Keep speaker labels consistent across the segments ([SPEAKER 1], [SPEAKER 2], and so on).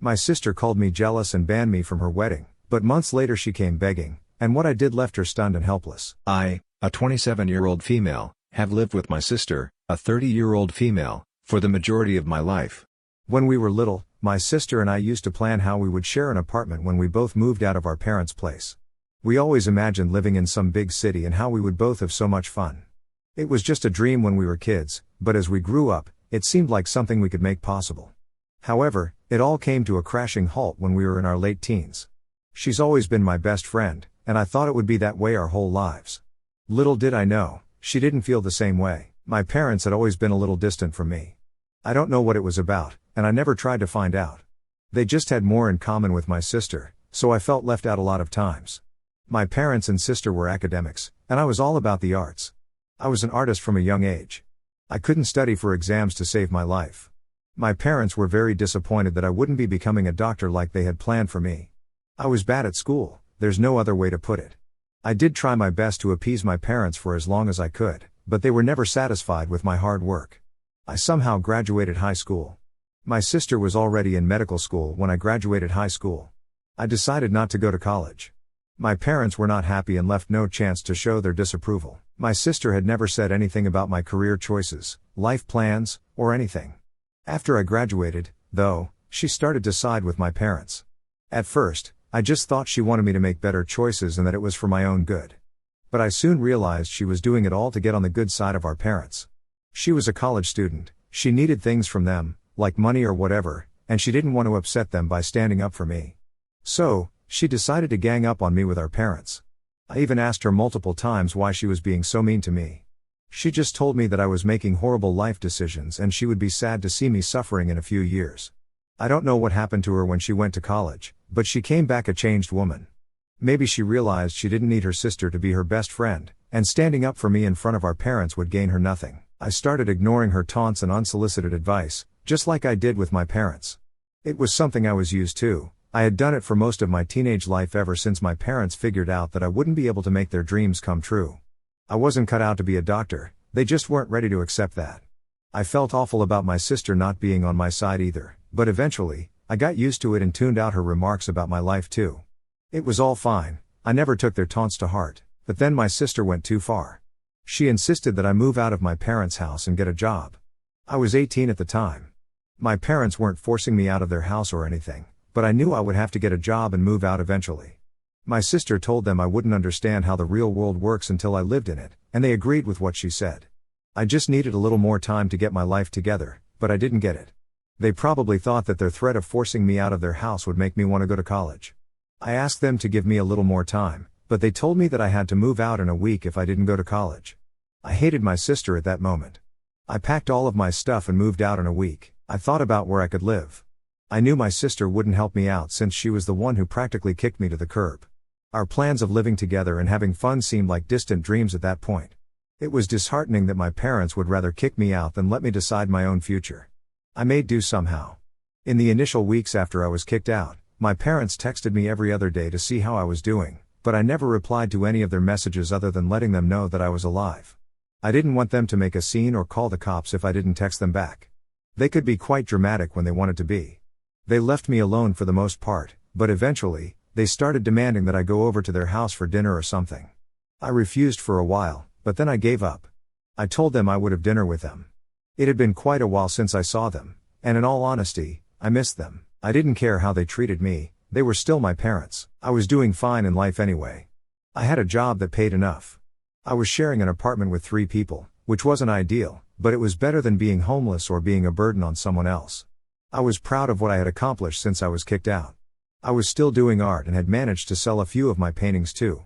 [SPEAKER 1] My sister called me jealous and banned me from her wedding, but months later she came begging, and what I did left her stunned and helpless.
[SPEAKER 2] I, a 27-year-old female, have lived with my sister, a 30-year-old female, for the majority of my life.
[SPEAKER 1] When we were little, my sister and I used to plan how we would share an apartment when we both moved out of our parents' place. We always imagined living in some big city and how we would both have so much fun. It was just a dream when we were kids, but as we grew up, it seemed like something we could make possible. However, it all came to a crashing halt when we were in our late teens. She's always been my best friend, and I thought it would be that way our whole lives. Little did I know, she didn't feel the same way. My parents had always been a little distant from me. I don't know what it was about, and I never tried to find out. They just had more in common with my sister, so I felt left out a lot of times. My parents and sister were academics, and I was all about the arts. I was an artist from a young age. I couldn't study for exams to save my life. My parents were very disappointed that I wouldn't be becoming a doctor like they had planned for me. I was bad at school, there's no other way to put it. I did try my best to appease my parents for as long as I could, but they were never satisfied with my hard work. I somehow graduated high school. My sister was already in medical school when I graduated high school. I decided not to go to college. My parents were not happy and left no chance to show their disapproval. My sister had never said anything about my career choices, life plans, or anything. After I graduated, though, she started to side with my parents. At first, I just thought she wanted me to make better choices and that it was for my own good. But I soon realized she was doing it all to get on the good side of our parents. She was a college student, she needed things from them, like money or whatever, and she didn't want to upset them by standing up for me. So, she decided to gang up on me with our parents. I even asked her multiple times why she was being so mean to me. She just told me that I was making horrible life decisions and she would be sad to see me suffering in a few years. I don't know what happened to her when she went to college, but she came back a changed woman. Maybe she realized she didn't need her sister to be her best friend, and standing up for me in front of our parents would gain her nothing. I started ignoring her taunts and unsolicited advice, just like I did with my parents. It was something I was used to. I had done it for most of my teenage life ever since my parents figured out that I wouldn't be able to make their dreams come true. I wasn't cut out to be a doctor, they just weren't ready to accept that. I felt awful about my sister not being on my side either, but eventually, I got used to it and tuned out her remarks about my life too. It was all fine, I never took their taunts to heart, but then my sister went too far. She insisted that I move out of my parents' house and get a job. I was 18 at the time. My parents weren't forcing me out of their house or anything, but I knew I would have to get a job and move out eventually. My sister told them I wouldn't understand how the real world works until I lived in it, and they agreed with what she said. I just needed a little more time to get my life together, but I didn't get it. They probably thought that their threat of forcing me out of their house would make me want to go to college. I asked them to give me a little more time, but they told me that I had to move out in a week if I didn't go to college. I hated my sister at that moment. I packed all of my stuff and moved out in a week. I thought about where I could live. I knew my sister wouldn't help me out since she was the one who practically kicked me to the curb. Our plans of living together and having fun seemed like distant dreams at that point. It was disheartening that my parents would rather kick me out than let me decide my own future. I made do somehow. In the initial weeks after I was kicked out, my parents texted me every other day to see how I was doing, but I never replied to any of their messages other than letting them know that I was alive. I didn't want them to make a scene or call the cops if I didn't text them back. They could be quite dramatic when they wanted to be. They left me alone for the most part, but eventually, they started demanding that I go over to their house for dinner or something. I refused for a while, but then I gave up. I told them I would have dinner with them. It had been quite a while since I saw them, and in all honesty, I missed them. I didn't care how they treated me, they were still my parents. I was doing fine in life anyway. I had a job that paid enough. I was sharing an apartment with 3 people, which wasn't ideal, but it was better than being homeless or being a burden on someone else. I was proud of what I had accomplished since I was kicked out. I was still doing art and had managed to sell a few of my paintings too.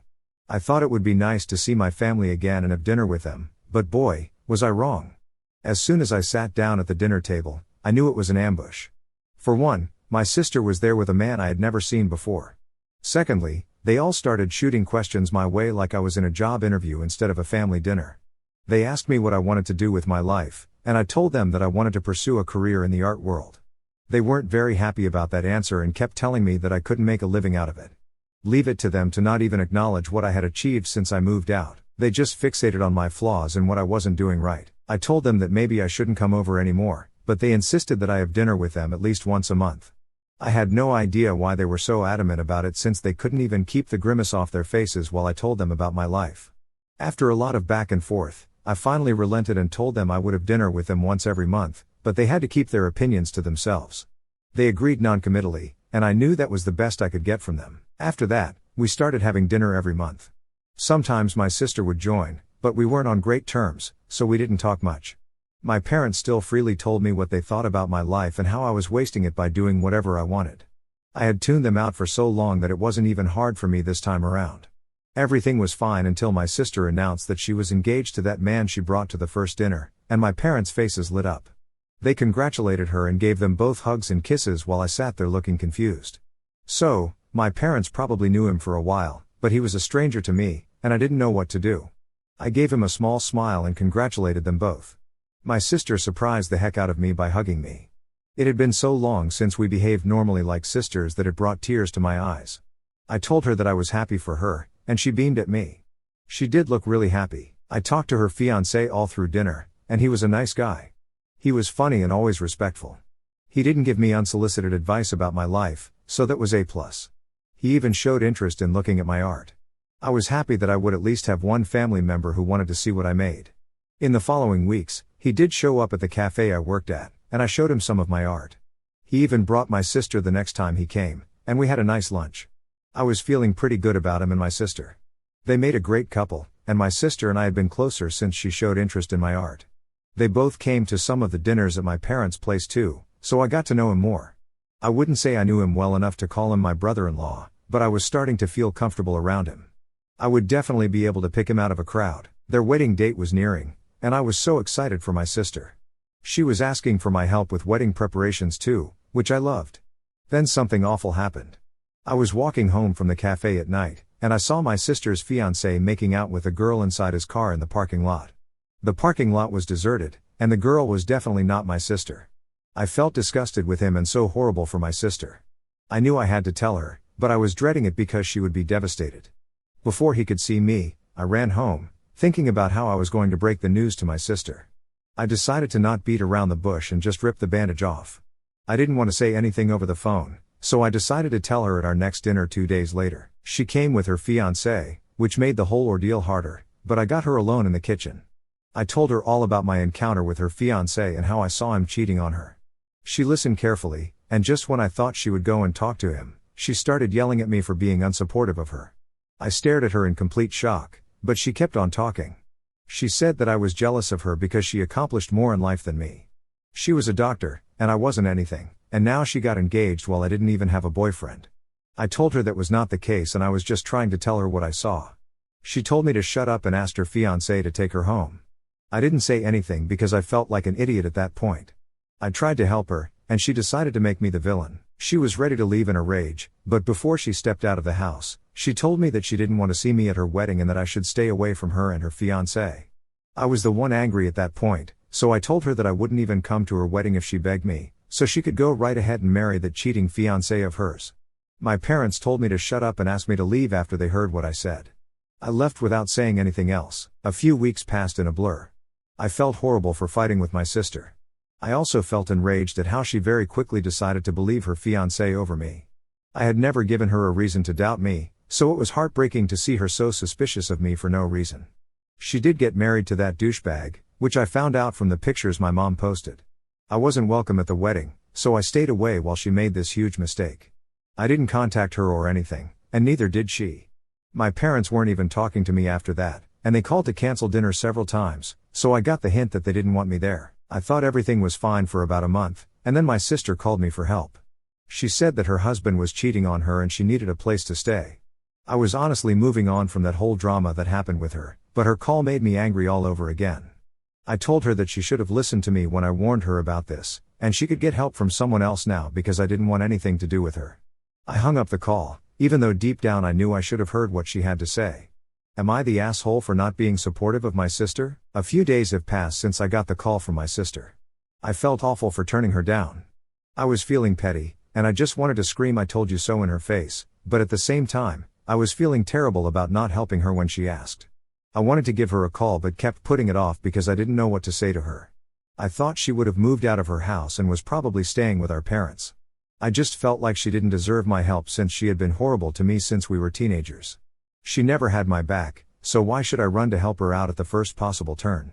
[SPEAKER 1] I thought it would be nice to see my family again and have dinner with them, but boy, was I wrong. As soon as I sat down at the dinner table, I knew it was an ambush. For one, my sister was there with a man I had never seen before. Secondly, they all started shooting questions my way like I was in a job interview instead of a family dinner. They asked me what I wanted to do with my life, and I told them that I wanted to pursue a career in the art world. They weren't very happy about that answer and kept telling me that I couldn't make a living out of it. Leave it to them to not even acknowledge what I had achieved since I moved out. They just fixated on my flaws and what I wasn't doing right. I told them that maybe I shouldn't come over anymore, but they insisted that I have dinner with them at least once a month. I had no idea why they were so adamant about it, since they couldn't even keep the grimace off their faces while I told them about my life. After a lot of back and forth, I finally relented and told them I would have dinner with them once every month, but they had to keep their opinions to themselves. They agreed non-committally, and I knew that was the best I could get from them. After that, we started having dinner every month. Sometimes my sister would join, but we weren't on great terms, so we didn't talk much. My parents still freely told me what they thought about my life and how I was wasting it by doing whatever I wanted. I had tuned them out for so long that it wasn't even hard for me this time around. Everything was fine until my sister announced that she was engaged to that man she brought to the first dinner, and my parents' faces lit up. They congratulated her and gave them both hugs and kisses while I sat there looking confused. So, my parents probably knew him for a while, but he was a stranger to me, and I didn't know what to do. I gave him a small smile and congratulated them both. My sister surprised the heck out of me by hugging me. It had been so long since we behaved normally like sisters that it brought tears to my eyes. I told her that I was happy for her, and she beamed at me. She did look really happy. I talked to her fiancé all through dinner, and he was a nice guy. He was funny and always respectful. He didn't give me unsolicited advice about my life, so that was A+. He even showed interest in looking at my art. I was happy that I would at least have one family member who wanted to see what I made. In the following weeks, he did show up at the cafe I worked at, and I showed him some of my art. He even brought my sister the next time he came, and we had a nice lunch. I was feeling pretty good about him and my sister. They made a great couple, and my sister and I had been closer since she showed interest in my art. They both came to some of the dinners at my parents' place too, so I got to know him more. I wouldn't say I knew him well enough to call him my brother-in-law, but I was starting to feel comfortable around him. I would definitely be able to pick him out of a crowd. Their wedding date was nearing, and I was so excited for my sister. She was asking for my help with wedding preparations too, which I loved. Then something awful happened. I was walking home from the cafe at night, and I saw my sister's fiancé making out with a girl inside his car in the parking lot. The parking lot was deserted, and the girl was definitely not my sister. I felt disgusted with him and so horrible for my sister. I knew I had to tell her, but I was dreading it because she would be devastated. Before he could see me, I ran home, thinking about how I was going to break the news to my sister. I decided to not beat around the bush and just rip the bandage off. I didn't want to say anything over the phone, so I decided to tell her at our next dinner 2 days later. She came with her fiancé, which made the whole ordeal harder, but I got her alone in the kitchen. I told her all about my encounter with her fiancé and how I saw him cheating on her. She listened carefully, and just when I thought she would go and talk to him, she started yelling at me for being unsupportive of her. I stared at her in complete shock, but she kept on talking. She said that I was jealous of her because she accomplished more in life than me. She was a doctor, and I wasn't anything, and now she got engaged while I didn't even have a boyfriend. I told her that was not the case and I was just trying to tell her what I saw. She told me to shut up and asked her fiancé to take her home. I didn't say anything because I felt like an idiot at that point. I tried to help her, and she decided to make me the villain. She was ready to leave in a rage, but before she stepped out of the house, she told me that she didn't want to see me at her wedding and that I should stay away from her and her fiancé. I was the one angry at that point, so I told her that I wouldn't even come to her wedding if she begged me, so she could go right ahead and marry that cheating fiancé of hers. My parents told me to shut up and asked me to leave after they heard what I said. I left without saying anything else. A few weeks passed in a blur. I felt horrible for fighting with my sister. I also felt enraged at how she very quickly decided to believe her fiancé over me. I had never given her a reason to doubt me, so it was heartbreaking to see her so suspicious of me for no reason. She did get married to that douchebag, which I found out from the pictures my mom posted. I wasn't welcome at the wedding, so I stayed away while she made this huge mistake. I didn't contact her or anything, and neither did she. My parents weren't even talking to me after that, and they called to cancel dinner several times, so I got the hint that they didn't want me there. I thought everything was fine for about a month, and then my sister called me for help. She said that her husband was cheating on her and she needed a place to stay. I was honestly moving on from that whole drama that happened with her, but her call made me angry all over again. I told her that she should have listened to me when I warned her about this, and she could get help from someone else now because I didn't want anything to do with her. I hung up the call, even though deep down I knew I should have heard what she had to say. Am I the asshole for not being supportive of my sister? A few days have passed since I got the call from my sister. I felt awful for turning her down. I was feeling petty, and I just wanted to scream "I told you so" in her face, but at the same time, I was feeling terrible about not helping her when she asked. I wanted to give her a call but kept putting it off because I didn't know what to say to her. I thought she would have moved out of her house and was probably staying with our parents. I just felt like she didn't deserve my help since she had been horrible to me since we were teenagers. She never had my back, so why should I run to help her out at the first possible turn?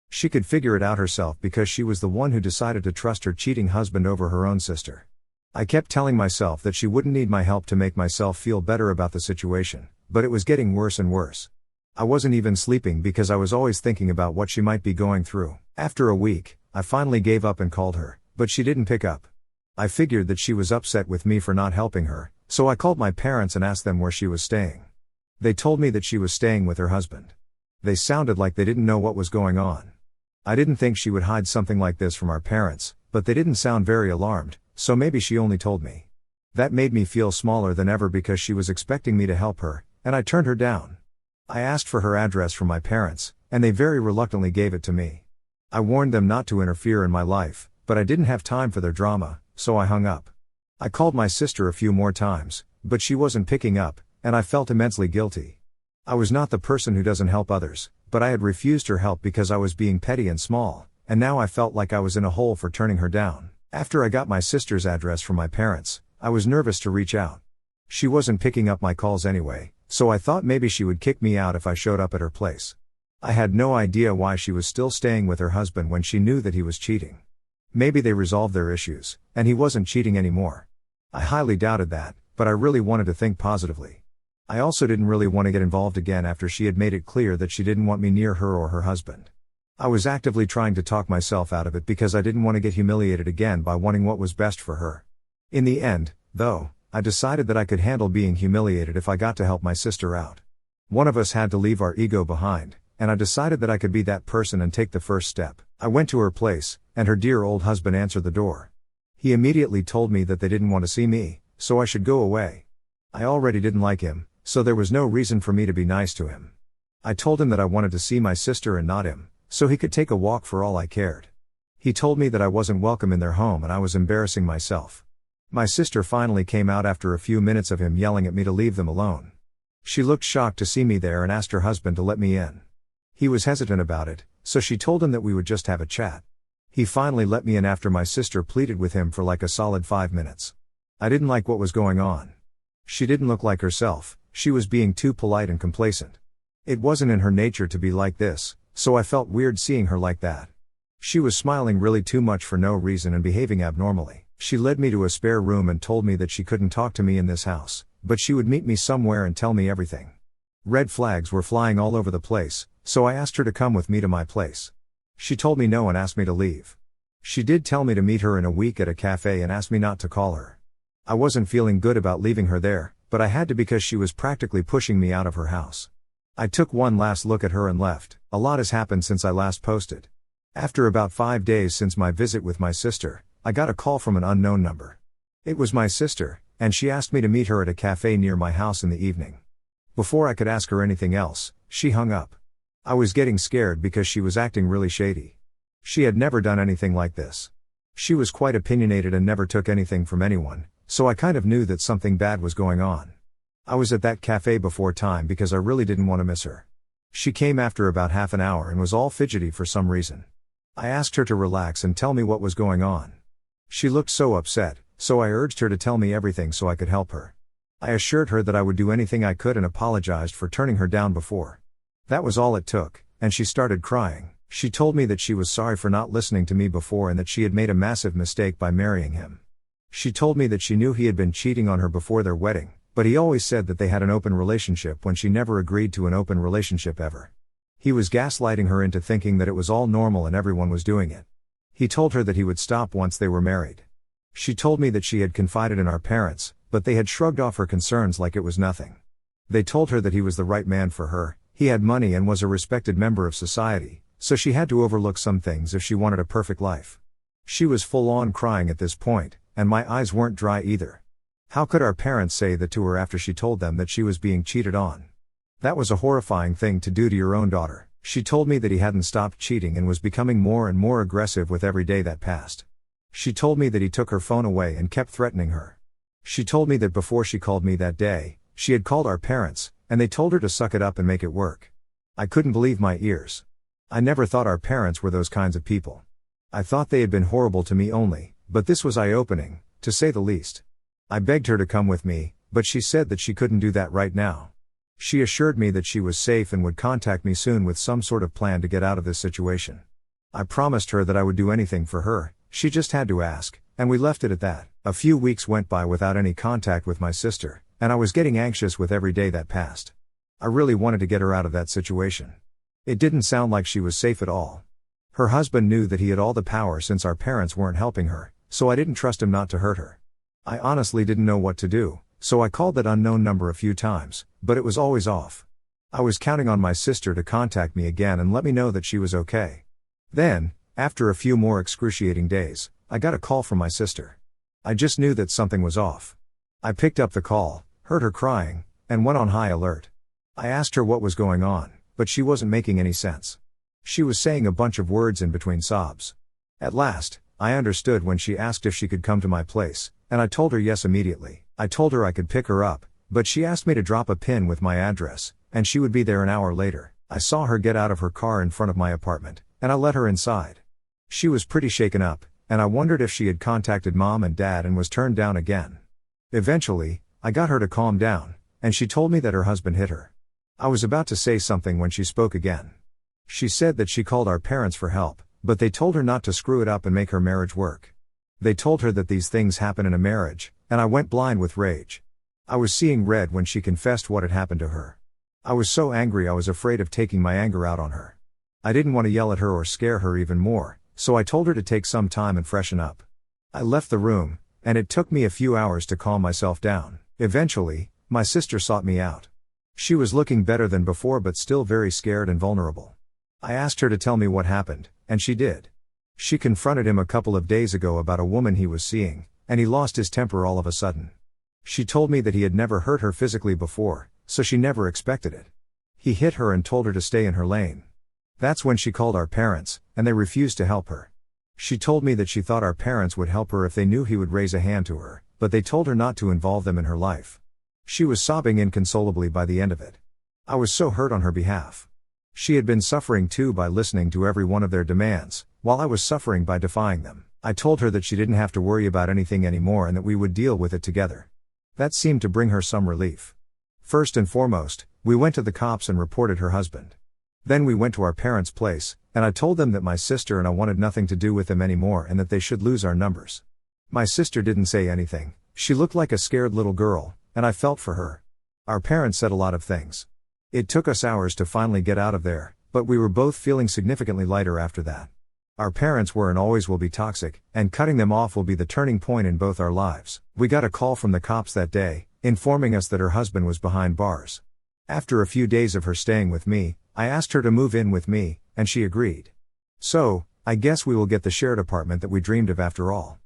[SPEAKER 1] She could figure it out herself because she was the one who decided to trust her cheating husband over her own sister. I kept telling myself that she wouldn't need my help to make myself feel better about the situation, but it was getting worse and worse. I wasn't even sleeping because I was always thinking about what she might be going through. After a week, I finally gave up and called her, but she didn't pick up. I figured that she was upset with me for not helping her, so I called my parents and asked them where she was staying. They told me that she was staying with her husband. They sounded like they didn't know what was going on. I didn't think she would hide something like this from our parents, but they didn't sound very alarmed, so maybe she only told me. That made me feel smaller than ever because she was expecting me to help her, and I turned her down. I asked for her address from my parents, and they very reluctantly gave it to me. I warned them not to interfere in my life, but I didn't have time for their drama, so I hung up. I called my sister a few more times, but she wasn't picking up, and I felt immensely guilty. I was not the person who doesn't help others, but I had refused her help because I was being petty and small, and now I felt like I was in a hole for turning her down. After I got my sister's address from my parents, I was nervous to reach out. She wasn't picking up my calls anyway, so I thought maybe she would kick me out if I showed up at her place. I had no idea why she was still staying with her husband when she knew that he was cheating. Maybe they resolved their issues, and he wasn't cheating anymore. I highly doubted that, but I really wanted to think positively. I also didn't really want to get involved again after she had made it clear that she didn't want me near her or her husband. I was actively trying to talk myself out of it because I didn't want to get humiliated again by wanting what was best for her. In the end, though, I decided that I could handle being humiliated if I got to help my sister out. One of us had to leave our ego behind, and I decided that I could be that person and take the first step. I went to her place, and her dear old husband answered the door. He immediately told me that they didn't want to see me, so I should go away. I already didn't like him, so there was no reason for me to be nice to him. I told him that I wanted to see my sister and not him, so he could take a walk for all I cared. He told me that I wasn't welcome in their home and I was embarrassing myself. My sister finally came out after a few minutes of him yelling at me to leave them alone. She looked shocked to see me there and asked her husband to let me in. He was hesitant about it, so she told him that we would just have a chat. He finally let me in after my sister pleaded with him for like a solid 5 minutes. I didn't like what was going on. She didn't look like herself, she was being too polite and complacent. It wasn't in her nature to be like this, so I felt weird seeing her like that. She was smiling really too much for no reason and behaving abnormally. She led me to a spare room and told me that she couldn't talk to me in this house, but she would meet me somewhere and tell me everything. Red flags were flying all over the place, so I asked her to come with me to my place. She told me no and asked me to leave. She did tell me to meet her in a week at a cafe and asked me not to call her. I wasn't feeling good about leaving her there, but I had to because she was practically pushing me out of her house. I took one last look at her and left. A lot has happened since I last posted. After about 5 days since my visit with my sister, I got a call from an unknown number. It was my sister, and she asked me to meet her at a cafe near my house in the evening. Before I could ask her anything else, she hung up. I was getting scared because she was acting really shady. She had never done anything like this. She was quite opinionated and never took anything from anyone, so I kind of knew that something bad was going on. I was at that cafe before time because I really didn't want to miss her. She came after about half an hour and was all fidgety for some reason. I asked her to relax and tell me what was going on. She looked so upset, so I urged her to tell me everything so I could help her. I assured her that I would do anything I could and apologized for turning her down before. That was all it took, and she started crying. She told me that she was sorry for not listening to me before and that she had made a massive mistake by marrying him. She told me that she knew he had been cheating on her before their wedding, but he always said that they had an open relationship when she never agreed to an open relationship ever. He was gaslighting her into thinking that it was all normal and everyone was doing it. He told her that he would stop once they were married. She told me that she had confided in our parents, but they had shrugged off her concerns like it was nothing. They told her that he was the right man for her, he had money and was a respected member of society, so she had to overlook some things if she wanted a perfect life. She was full on crying at this point, and my eyes weren't dry either. How could our parents say that to her after she told them that she was being cheated on? That was a horrifying thing to do to your own daughter. She told me that he hadn't stopped cheating and was becoming more and more aggressive with every day that passed. She told me that he took her phone away and kept threatening her. She told me that before she called me that day, she had called our parents, and they told her to suck it up and make it work. I couldn't believe my ears. I never thought our parents were those kinds of people. I thought they had been horrible to me only, but this was eye-opening, to say the least. I begged her to come with me, but she said that she couldn't do that right now. She assured me that she was safe and would contact me soon with some sort of plan to get out of this situation. I promised her that I would do anything for her, she just had to ask, and we left it at that. A few weeks went by without any contact with my sister, and I was getting anxious with every day that passed. I really wanted to get her out of that situation. It didn't sound like she was safe at all. Her husband knew that he had all the power since our parents weren't helping her, so I didn't trust him not to hurt her. I honestly didn't know what to do, so I called that unknown number a few times, but it was always off. I was counting on my sister to contact me again and let me know that she was okay. Then, after a few more excruciating days, I got a call from my sister. I just knew that something was off. I picked up the call, heard her crying, and went on high alert. I asked her what was going on, but she wasn't making any sense. She was saying a bunch of words in between sobs. At last, I understood when she asked if she could come to my place, and I told her yes immediately. I told her I could pick her up, but she asked me to drop a pin with my address, and she would be there an hour later. I saw her get out of her car in front of my apartment, and I let her inside. She was pretty shaken up, and I wondered if she had contacted mom and dad and was turned down again. Eventually, I got her to calm down, and she told me that her husband hit her. I was about to say something when she spoke again. She said that she called our parents for help, but they told her not to screw it up and make her marriage work. They told her that these things happen in a marriage, and I went blind with rage. I was seeing red when she confessed what had happened to her. I was so angry I was afraid of taking my anger out on her. I didn't want to yell at her or scare her even more, so I told her to take some time and freshen up. I left the room, and it took me a few hours to calm myself down. Eventually, my sister sought me out. She was looking better than before but still very scared and vulnerable. I asked her to tell me what happened, and she did. She confronted him a couple of days ago about a woman he was seeing, and he lost his temper all of a sudden. She told me that he had never hurt her physically before, so she never expected it. He hit her and told her to stay in her lane. That's when she called our parents, and they refused to help her. She told me that she thought our parents would help her if they knew he would raise a hand to her, but they told her not to involve them in her life. She was sobbing inconsolably by the end of it. I was so hurt on her behalf. She had been suffering too by listening to every one of their demands, while I was suffering by defying them. I told her that she didn't have to worry about anything anymore and that we would deal with it together. That seemed to bring her some relief. First and foremost, we went to the cops and reported her husband. Then we went to our parents' place, and I told them that my sister and I wanted nothing to do with them anymore and that they should lose our numbers. My sister didn't say anything. She looked like a scared little girl, and I felt for her. Our parents said a lot of things. It took us hours to finally get out of there, but we were both feeling significantly lighter after that. Our parents were and always will be toxic, and cutting them off will be the turning point in both our lives. We got a call from the cops that day, informing us that her husband was behind bars. After a few days of her staying with me, I asked her to move in with me, and she agreed. So, I guess we will get the shared apartment that we dreamed of after all.